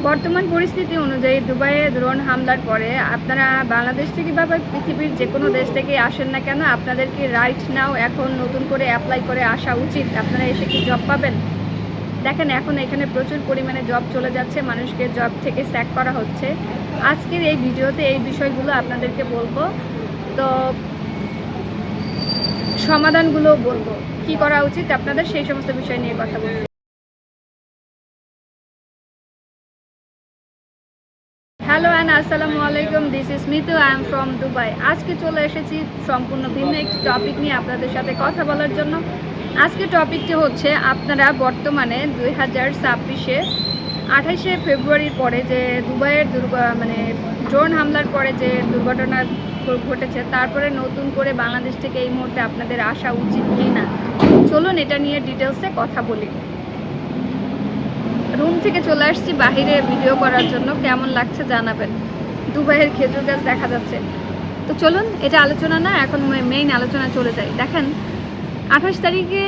বর্তমান পরিস্থিতি অনুযায়ী দুবাইয়ে ড্রোন হামলার পরে আপনারা বাংলাদেশ থেকে বা পৃথিবীর যে কোনো দেশ থেকে আসেন না কেন, আপনাদেরকে রাইট নাও এখন নতুন করে অ্যাপ্লাই করে আসা উচিত। আপনারা এসে কি জব পাবেন? দেখেন, এখন এখানে প্রচুর পরিমাণে জব চলে যাচ্ছে, মানুষকে জব থেকে স্যাক করা হচ্ছে। আজকের এই ভিডিওতে এই বিষয়গুলো আপনাদেরকে বলবো, তো সমাধানগুলো বলবো, কি করা উচিত আপনাদের সেই সমস্ত বিষয় নিয়ে কথা বলবো। হ্যালো অ্যান্ড আসসালামু আলাইকুম, this is Mitu, I am from Dubai. আজকে চলে এসেছি সম্পূর্ণ ভিন্ন একটি টপিক নিয়ে আপনাদের সাথে কথা বলার জন্য। আজকে টপিকটি হচ্ছে, আপনারা বর্তমানে 2026-এ 28শে ফেব্রুয়ারির পরে যে দুবাইয়ের ড্রোন হামলার পরে যে দুর্ঘটনা ঘটেছে, তারপরে নতুন করে বাংলাদেশ থেকে এই মুহূর্তে আপনাদের আসা উচিত কি না, চলুন এটা নিয়ে ডিটেলসে কথা বলি। রুম থেকে চলে আসছি বাহিরে ভিডিও করার জন্য, কেমন লাগছে জানাবেন। দুবাইয়ের খেজুর গাছ দেখা যাচ্ছে। তো চলুন এটা আলোচনা না, এখন মেইন আলোচনা চলে যাই। দেখেন, 28 তারিখে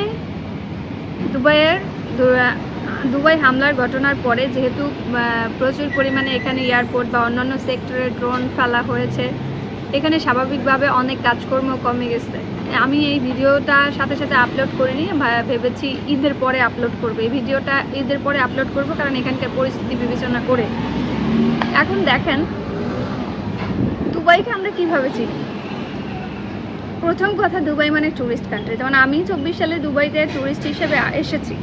দুবাই হামলার ঘটনার পরে যেহেতু প্রচুর পরিমাণে এখানে এয়ারপোর্ট বা অন্যান্য সেক্টরে ড্রোন ফেলা হয়েছে, এখানে স্বাভাবিকভাবে অনেক কাজকর্ম কমে গেছে। আমি এই ভিডিওটা সাথে সাথে আপলোড করিনি, ভেবেছি ঈদের পরে আপলোড করবো। এই ভিডিওটা ঈদের পরে আপলোড করব, কারণ এখানকার পরিস্থিতি বিবেচনা করে। এখন দেখেন, দুবাইকে আমরা কীভাবে চিনি। প্রথম কথা, দুবাই মানে ট্যুরিস্ট কান্ট্রি। যেমন আমি 24 সালে দুবাইতে ট্যুরিস্ট হিসেবে এসেছি।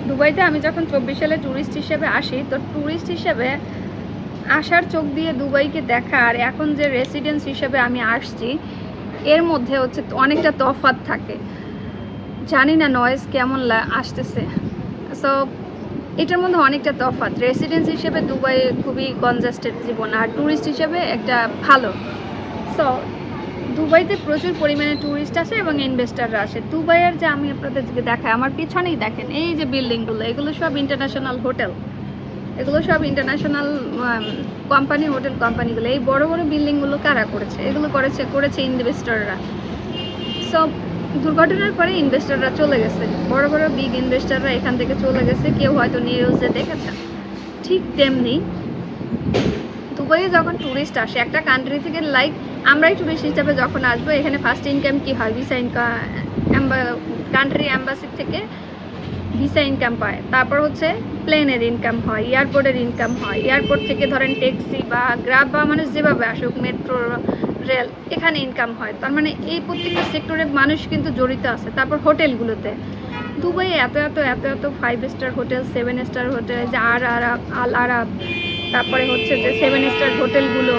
দুবাইতে আমি যখন 24 সালে ট্যুরিস্ট হিসেবে আসি, তো ট্যুরিস্ট হিসেবে আসার চোখ দিয়ে দুবাইকে দেখা আর এখন যে রেসিডেন্স হিসেবে আমি আসছি, এর মধ্যে হচ্ছে অনেকটা তফাৎ থাকে। জানি না নয়েজ কেমন আসতেছে। সো এটার মধ্যে অনেকটা তফাৎ। রেসিডেন্স হিসেবে দুবাই খুবই কনজাস্টেড জীবন, আর ট্যুরিস্ট হিসেবে একটা ভালো। সো দুবাইতে প্রচুর পরিমাণে ট্যুরিস্ট আসে এবং ইনভেস্টাররা আসে। দুবাইয়ের যে আমি আপনাদেরকে দেখাই, আমার পিছনেই দেখেন এই যে বিল্ডিংগুলো, এগুলো সব ইন্টারন্যাশনাল হোটেল, এগুলো সব ইন্টারন্যাশনাল কোম্পানি, হোটেল কোম্পানিগুলো। এই বড় বড় বিল্ডিংগুলো কারা করেছে? এগুলো করেছে ইনভেস্টররা। সব দুর্ঘটনার পরে ইনভেস্টররা চলে গেছে, বড় বড় বিগ ইনভেস্টররা এখান থেকে চলে গেছে। কেউ হয়তো নিউজে দেখেছেন। ঠিক তেমনি দুবাইয়ে যখন ট্যুরিস্ট আসে একটা কান্ট্রি থেকে, লাইক আমরাই ট্যুরিস্ট হিসাবে যখন আসবো, এখানে ফার্স্ট ইনকাম কী হয়? ভিসা ইনকাম, কান্ট্রি অ্যাম্বাসি থেকে ভিসা ইনকাম পায়। তারপর হচ্ছে প্লেনের ইনকাম হয়, এয়ারপোর্টের ইনকাম হয়। এয়ারপোর্ট থেকে ধরেন ট্যাক্সি বা গ্রাব বা মানুষ যেভাবে আসুক, মেট্রো রেল, এখানে ইনকাম হয়। তার মানে এই প্রত্যেকটা সেক্টরে মানুষ কিন্তু জড়িত আছে। তারপর হোটেলগুলোতে দুবাই এত এত এত এত 5 স্টার হোটেল, 7 স্টার হোটেল, যে আল আরাব, তারপরে হচ্ছে যে 7 স্টার হোটেলগুলো,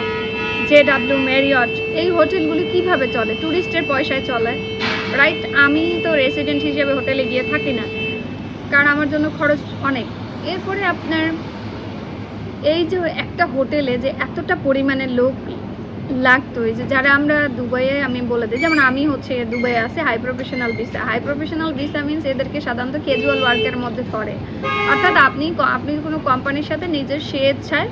JW ম্যারিয়ট, এই হোটেলগুলো কিভাবে চলে? ট্যুরিস্টের পয়সায় চলে, রাইট? আমি তো রেসিডেন্ট হিসেবে হোটেলে গিয়ে থাকি না, কারণ আমার জন্য খরচ অনেক। এরপরে আপনার এই যে একটা হোটেলে যে এতটা পরিমাণে লোক লাগতো, এই যে যারা আমরা দুবাইয়ে, আমি বলে দিই, যেমন আমি হচ্ছে দুবাইয়ে আছে high professional visa. High professional visa means এদেরকে সাধারণত ক্যাজুয়াল ওয়ার্কের মধ্যে ধরে। অর্থাৎ আপনি কোনো কোম্পানির সাথে নিজের স্বেচ্ছায়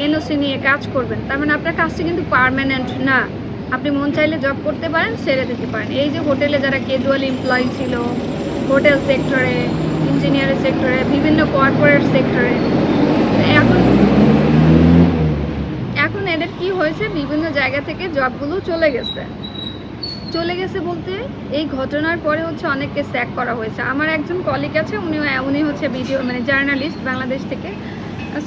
এনওসি নিয়ে কাজ করবেন। তার মানে আপনার কাজটা কিন্তু পার্মানেন্ট না, আপনি মন চাইলে জব করতে পারেন, ছেড়ে দিতে পারেন। এই যে হোটেলে যারা ক্যাজুয়াল এমপ্লয়ি ছিল, হোটেল সেক্টরে, ইঞ্জিনিয়ারিং সেক্টরে, বিভিন্ন কর্পোরেট সেক্টরে, এখন এদের কি হয়েছে? বিভিন্ন জায়গা থেকে জবগুলো চলে গেছে বলতে এই ঘটনার পরে হচ্ছে অনেককে স্যাক করা হয়েছে। আমার একজন কলিগ আছে, উনি হচ্ছে ভিডিও জার্নালিস্ট বাংলাদেশ থেকে।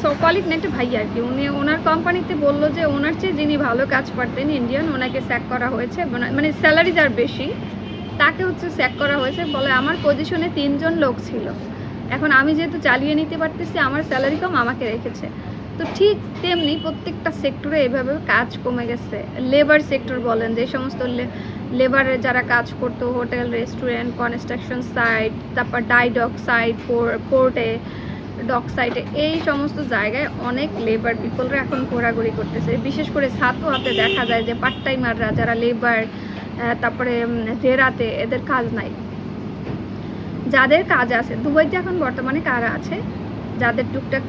সো কলিগ না, একটা ভাই আর কি। ওনার কোম্পানিতে বললো যে ওনার চেয়ে যিনি ভালো কাজ পারতেন, ইন্ডিয়ান, ওনাকে স্যাক করা হয়েছে। মানে স্যালারি যার বেশি, তাকে হচ্ছে স্যাক করা হয়েছে। বলে আমার পজিশনে 3 জন লোক ছিল, এখন আমি যেহেতু চালিয়ে নিতে পারতেছি, আমার স্যালারি কম, আমাকে রেখেছে। তো ঠিক তেমনি প্রত্যেকটা সেক্টরে এভাবে কাজ কমে গেছে। লেবার সেক্টর বলেন, যে সমস্ত লেবারের যারা কাজ করতো, হোটেল, রেস্টুরেন্ট, কনস্ট্রাকশন সাইট, তারপর ডাইডক সাইট, পোর্টে, ডক সাইটে, এই সমস্ত জায়গায় অনেক লেবার পিপলরা এখন ঘোরাঘুরি করতেছে। বিশেষ করে সাতোয়াতে দেখা যায় যে পার্ট টাইমাররা যারা লেবার, তারপরে জেরাতে, এদের কাজ নাই। যাদের কাজ আছে দুবাইতে এখন বর্তমানে কারা আছে? যাদের টুকটাক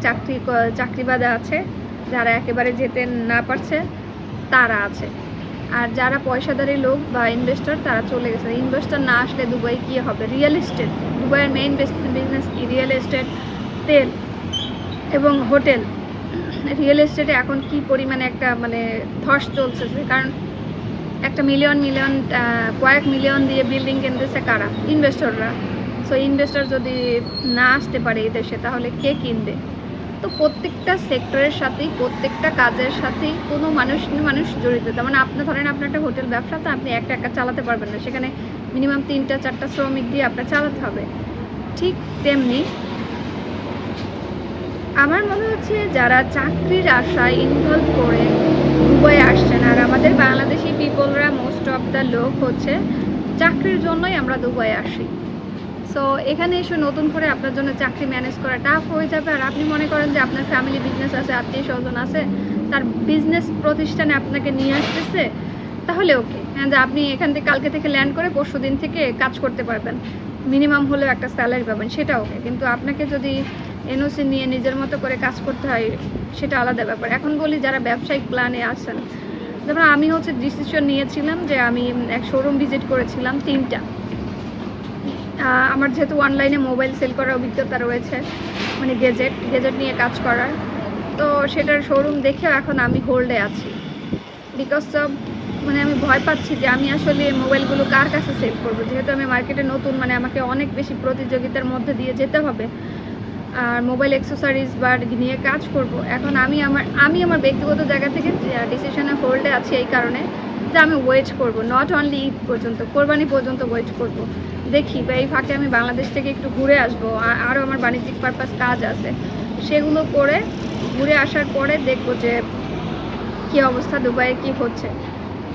চাকরি বাদা আছে, যারা একেবারে যেতে না পারছে, তারা আছে। আর যারা পয়সাদারি লোক বা ইনভেস্টর, তারা চলে গেছে। ইনভেস্টর না আসলে দুবাই কী হবে? রিয়েল এস্টেট, দুবাইয়ের মেইন বিজনেস কি? রিয়েল এস্টেট, তেল এবং হোটেল। রিয়েল এস্টেটে এখন কি পরিমাণে একটা মানে ধস চলছে, কারণ একটা মিলিয়ন কয়েক মিলিয়ন দিয়ে বিল্ডিং কিনতেছে কারা? ইনভেস্টররা। সো ইনভেস্টর যদি না আসতে পারে এই দেশে তাহলে কে কিনবে? তো প্রত্যেকটা সেক্টরের সাথেই প্রত্যেকটা কাজের সাথেই কোনো মানুষ জড়িত। তার মানে আপনি ধরেন আপনার একটা হোটেল ব্যবসা, তো আপনি একা চালাতে পারবেন না, সেখানে মিনিমাম 3-4টা শ্রমিক দিয়ে আপনার চালাতে হবে। ঠিক তেমনি আমার মনে হচ্ছে যারা চাকরির আশায় ইনভলভ করে দুবাই আসছেন, আর আমাদের বাংলাদেশি পিপলরা মোস্ট অফ দ্য লোক হচ্ছে চাকরির জন্যই আমরা দুবাই আসি। সো এখানে এসে নতুন করে আপনার জন্য চাকরি ম্যানেজ করা টাফ হয়ে যাবে। আর আপনি মনে করেন যে আপনার ফ্যামিলি বিজনেস আছে, আত্মীয় স্বজন আছে, তার বিজনেস প্রতিষ্ঠানে আপনাকে নিয়ে আসতেছে, তাহলে ওকে, হ্যাঁ, যে আপনি এখান থেকে কালকে থেকে ল্যান্ড করে পরশু দিন থেকে কাজ করতে পারবেন, মিনিমাম হলেও একটা স্যালারি পাবেন, সেটা ওকে। কিন্তু আপনাকে যদি এনওসি নিয়ে নিজের মতো করে কাজ করতে হয়, সেটা আলাদা ব্যাপার। এখন বলি যারা ব্যবসায়িক প্ল্যানে আছেন, যেমন আমি হচ্ছে ডিসিশন নিয়েছিলাম যে আমি এক শোরুম ভিজিট করেছিলাম 3টা। আমার যেহেতু অনলাইনে মোবাইল সেল করার অভিজ্ঞতা রয়েছে, মানে গেজেট নিয়ে কাজ করার, তো সেটার শোরুম দেখেও এখন আমি হোল্ডে আছি। বিকজ অফ মানে আমি ভয় পাচ্ছি যে আমি আসলে মোবাইলগুলো কার কাছে সেল করবো, যেহেতু আমি মার্কেটে নতুন, মানে আমাকে অনেক বেশি প্রতিযোগিতার মধ্যে দিয়ে যেতে হবে আর মোবাইল অ্যাক্সেসরিজ বা নিয়ে কাজ করব। এখন আমি আমার ব্যক্তিগত জায়গা থেকে ডিসিশনে হোল্ডে আছি এই কারণে যে আমি ওয়েট করব, নট অনলি ঈদ পর্যন্ত, কোরবানি পর্যন্ত ওয়েট করব, দেখি বা এই ফাঁকে আমি বাংলাদেশ থেকে একটু ঘুরে আসবো, আরও আমার বাণিজ্যিক পারপাস কাজ আছে, সেগুলো করে ঘুরে আসার পরে দেখবো যে কী অবস্থা, দুবাইয়ে কী হচ্ছে।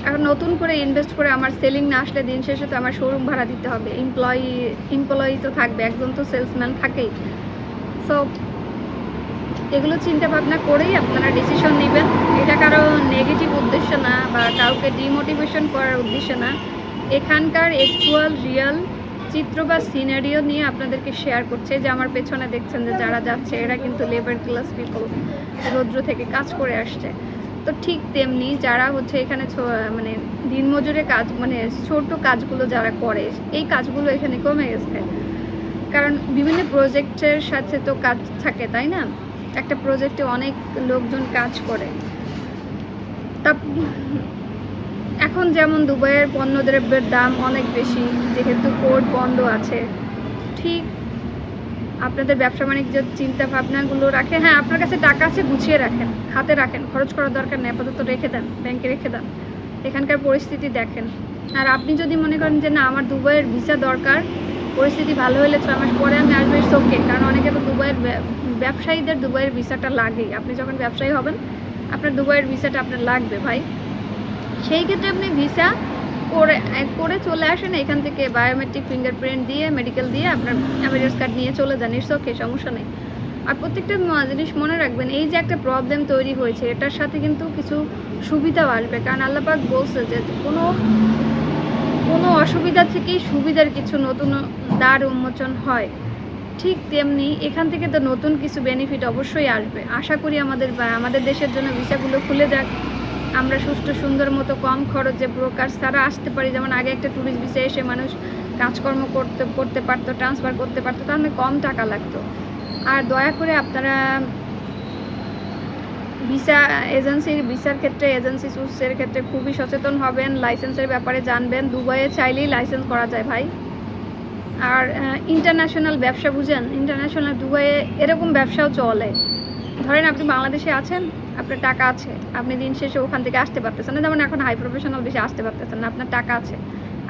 এখন নতুন করে ইনভেস্ট করে আমার সেলিং না আসলে দিন শেষে তো আমার শোরুম ভাড়া দিতে হবে, এমপ্লয়ি তো থাকবে, একজন তো সেলসম্যান থাকেই। সো এগুলো চিন্তা ভাবনা করেই আপনারা ডিসিশন নেবেন। এটা কারো নেগেটিভ উদ্দেশ্য না বা কাউকে ডিমোটিভেশন করার উদ্দেশ্য না, এখানকার অ্যাকচুয়াল রিয়েল চিত্র বা সিনারিও নিয়ে আপনাদেরকে শেয়ার করছে। যে আমার পেছনে দেখছেন যে যারা যাচ্ছে এরা কিন্তু লেবার ক্লাস পিপল, রৌদ্র থেকে কাজ করে আসছে। তো ঠিক তেমনি যারা হচ্ছে এখানে মানে দিনমজুরে কাজ, মানে ছোট কাজগুলো যারা করে, এই কাজগুলো এখানে কমে গেছে, কারণ বিভিন্ন প্রজেক্টের সাথে তো কাজ থাকে, তাই না? একটা প্রজেক্টে অনেক লোকজন কাজ করে। তা এখন যেমন দুবাইয়ের পণ্যদ্রব্যের দাম অনেক বেশি, যেহেতু পোর্ট বন্ধ আছে, ঠিক আপনাদের ব্যবসা বাণিজ্যের চিন্তা ভাবনাগুলো রাখে। হ্যাঁ, আপনার কাছে টাকা আছে, গুছিয়ে রাখেন, হাতে রাখেন, খরচ করার দরকার নেই, আপাতত রেখে দেন, ব্যাংকে রেখে দেন, এখানকার পরিস্থিতি দেখেন। আর আপনি যদি মনে করেন যে না আমার দুবাইয়ের ভিসা দরকার, পরিস্থিতি ভালো হলে 6 মাস পরে আমি আসবো, ইটস ওকে, কারণ অনেকে তো দুবাইয়ের ব্যবসায়ীদের দুবাইয়ের ভিসাটা লাগেই। আপনি যখন ব্যবসায়ী হবেন আপনার দুবাইয়ের ভিসাটা আপনার লাগবে ভাই। সেই ক্ষেত্রে আপনি ভিসা করে চলে আসেন এখান থেকে, বায়োমেট্রিক ফিঙ্গারপ্রিন্ট দিয়ে, মেডিকেল দিয়ে আপনার এমিরেটস কার্ড নিয়ে চলে যান, ইটস ওকে, সমস্যা নেই। আর প্রত্যেকটা জিনিস মনে রাখবেন, এই যে একটা প্রবলেম তৈরি হয়েছে এটার সাথে কিন্তু কিছু সুবিধাও আসবে, কারণ আল্লাহ পাক বলছে যে কোনো অসুবিধা থেকেই সুবিধার কিছু নতুন দ্বার উন্মোচন হয়। ঠিক তেমনি এখান থেকে তো নতুন কিছু বেনিফিট অবশ্যই আসবে। আশা করি আমাদের দেশের জন্য ভিসাগুলো খুলে যাক, আমরা সুষ্ঠু সুন্দর মতো কম খরচে ব্রোকার ছাড়া আসতে পারি। যেমন আগে একটা ট্যুরিস্ট ভিসা এসে মানুষ কাজকর্ম করতে পারতো, ট্রান্সফার করতে পারতো, তাহলে কম টাকা লাগতো। আর দয়া করে আপনারা ভিসার ক্ষেত্রে, এজেন্সি চুজের ক্ষেত্রে খুবই সচেতন হবেন, লাইসেন্সের ব্যাপারে জানবেন। দুবাইয়ে চাইলেই লাইসেন্স করা যায় ভাই। আর ইন্টারন্যাশনাল ব্যবসা বুঝেন, ইন্টারন্যাশনাল দুবাইয়ে এরকম ব্যবসাও চলে। ধরেন আপনি বাংলাদেশে আছেন, আপনার টাকা আছে, আপনি দিন শেষে ওখান থেকে আসতে পারতেছেন না, যেমন এখন হাই প্রফেশনাল বেশি আসতে পারতেছেন না, আপনার টাকা আছে,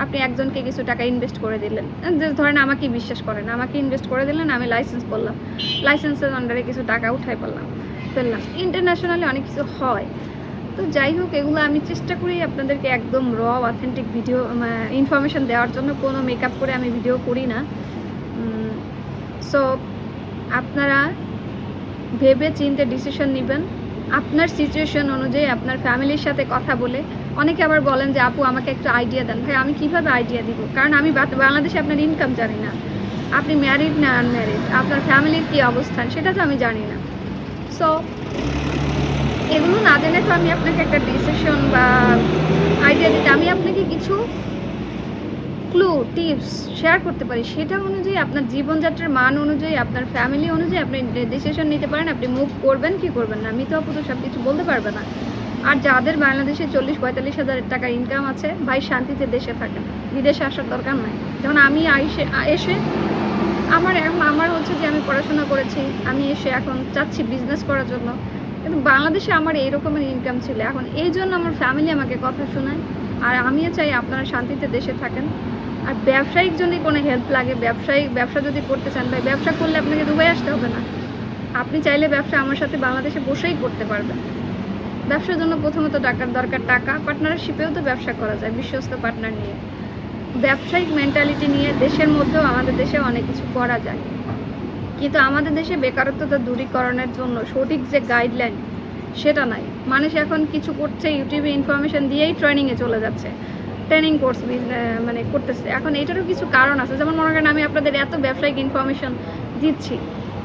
আপনি একজনকে কিছু টাকা ইনভেস্ট করে দিলেন, যে ধরেন আমাকে বিশ্বাস করেন, আমাকে ইনভেস্ট করে দিলেন, আমি লাইসেন্স করলাম, লাইসেন্সের আন্ডারে কিছু টাকা উঠাই ফেললাম। ইন্টারন্যাশনালি অনেক কিছু হয়। তো যাই হোক, এগুলো আমি চেষ্টা করি আপনাদেরকে একদম র অথেন্টিক ভিডিও ইনফরমেশান দেওয়ার জন্য, কোনো মেকআপ করে আমি ভিডিও করি না। সো আপনারা ভেবে চিন্তে ডিসিশন নেবেন আপনার সিচুয়েশন অনুযায়ী, আপনার ফ্যামিলির সাথে কথা বলে। অনেকে আবার বলেন যে আপু আমাকে একটু আইডিয়া দেন। ভাই আমি কিভাবে আইডিয়া দিব, কারণ আমি বাংলাদেশে আপনার ইনকাম জানি না, আপনি ম্যারিড না আনম্যারিড, আপনার ফ্যামিলির কী অবস্থান সেটা তো আমি জানি না। সো এগুলো না জেনে তো আমি আপনাকে একটা ডিসিশন বা আইডিয়া দিতে, আমি আপনাকে কিছু ক্লু টিপস শেয়ার করতে পারি, সেটা অনুযায়ী আপনার জীবনযাত্রার মান অনুযায়ী আপনার ফ্যামিলি অনুযায়ী আপনি ডিসিশন নিতে পারেন আপনি মুভ করবেন কি করবেন না। আমি তো আপু তো সব কিছু বলতে পারবে না। আর যাদের বাংলাদেশে 40-45 হাজার টাকা ইনকাম আছে, ভাই শান্তিতে দেশে থাকেন, বিদেশে আসার দরকার নাই। যেমন আমি এসে আমার হচ্ছে যে আমি পড়াশোনা করেছি, আমি এসে এখন চাচ্ছি বিজনেস করার জন্য, কিন্তু বাংলাদেশে আমার এই রকমের ইনকাম ছিল। এখন এই জন্য আমার ফ্যামিলি আমাকে কথা শোনায়, আর আমিও চাই আপনারা শান্তিতে দেশে থাকেন। আর ব্যবসায়িক যদি কোনো হেল্প লাগে, ব্যবসা যদি করতে চান, ভাই ব্যবসা করলে আপনাকে দুবাই আসতে হবে না। আপনি চাইলে ব্যবসা আমার সাথে বাংলাদেশে বসেই করতে পারবেন। ব্যবসার জন্য প্রথমত টাকার দরকার, টাকা। পার্টনারশিপেও তো ব্যবসা করা যায় বিশ্বস্ত পার্টনার নিয়ে। ব্যবসায়িক মেন্টালিটি নিয়ে দেশের মধ্যেও আমাদের দেশে অনেক কিছু করা যায়, কিন্তু আমাদের দেশে বেকারত্বতা দূরীকরণের জন্য সঠিক যে গাইডলাইন সেটা নাই। মানুষ এখন কিছু করছে ইউটিউবে ইনফরমেশন দিয়েই ট্রেনিংয়ে চলে যাচ্ছে, ট্রেনিং কোর্স মানে করতেছে। এখন এটারও কিছু কারণ আছে, যেমন মনে করেন আমি আপনাদের এত ব্যবসায়িক ইনফরমেশন দিচ্ছি,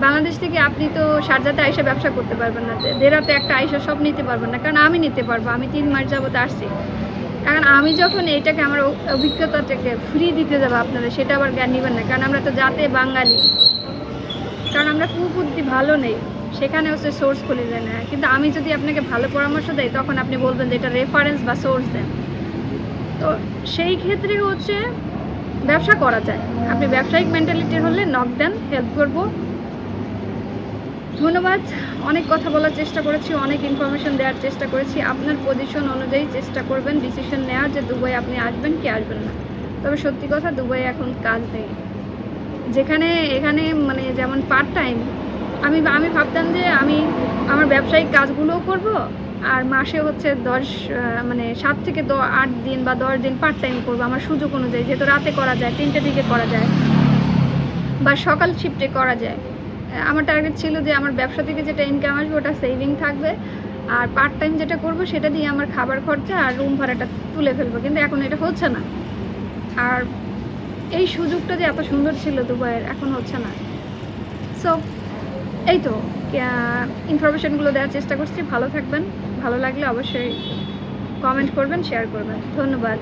বাংলাদেশ থেকে আপনি তো শারজাতে আইসা ব্যবসা করতে পারবেন না, দেরাতে একটা আইসা সব নিতে পারবেন না, কারণ আমি নিতে পারবো। আমি 3 মাস যাবত আসছি। এখন আমি যখন এইটাকে আমার অভিজ্ঞতাটাকে ফ্রি দিতে যাবো আপনারা, সেটা আবার জ্ঞান নেবেন না, কারণ আমরা তো জাতে বাঙালি, কারণ আমরা কুবুদ্ধি ভালো নেই, সেখানে হচ্ছে সোর্স খুলে দেয় না। কিন্তু আমি যদি আপনাকে ভালো পরামর্শ দেই, তখন আপনি বলবেন যে এটা রেফারেন্স বা সোর্স দেন। তো সেই ক্ষেত্রে হচ্ছে ব্যবসা করা যায়। আপনি ব্যবসায়িক মেন্টালিটির হলে নক দেন, হেল্প করবো। ধন্যবাদ। অনেক কথা বলার চেষ্টা করেছি, অনেক ইনফরমেশন দেওয়ার চেষ্টা করেছি। আপনার পজিশন অনুযায়ী চেষ্টা করবেন ডিসিশন নেওয়ার যে দুবাই আপনি আসবেন কি আসবেন না। তবে সত্যি কথা, দুবাই এখন কাজ নেই। এখানে মানে যেমন পার্ট টাইম, আমি ভাবতাম যে আমি আমার ব্যবসায়িক কাজগুলোও করব, আর মাসে হচ্ছে 7 থেকে 8 দিন বা 10 দিন পার্ট টাইম করবো আমার সুযোগ অনুযায়ী, যেহেতু রাতে করা যায়, 3টের দিকে করা যায় বা সকাল শিফটে করা যায়। আমার টার্গেট ছিল যে আমার ব্যবসা থেকে যেটা ইনকাম আসবে ওটা সেভিং থাকবে, আর পার্ট টাইম যেটা করব সেটা দিয়ে আমার খাবার খরচা আর রুম ভাড়াটা তুলে ফেলবো, কিন্তু এখন এটা হচ্ছে না। আর এই সুযোগটা যে এত সুন্দর ছিল দুবাইয়ের, এখন হচ্ছে না। সো এই তো ইনফরমেশনগুলো দেওয়ার চেষ্টা করছি। ভালো থাকবেন, ভালো লাগলে অবশ্যই কমেন্ট করবেন, শেয়ার করবেন। ধন্যবাদ।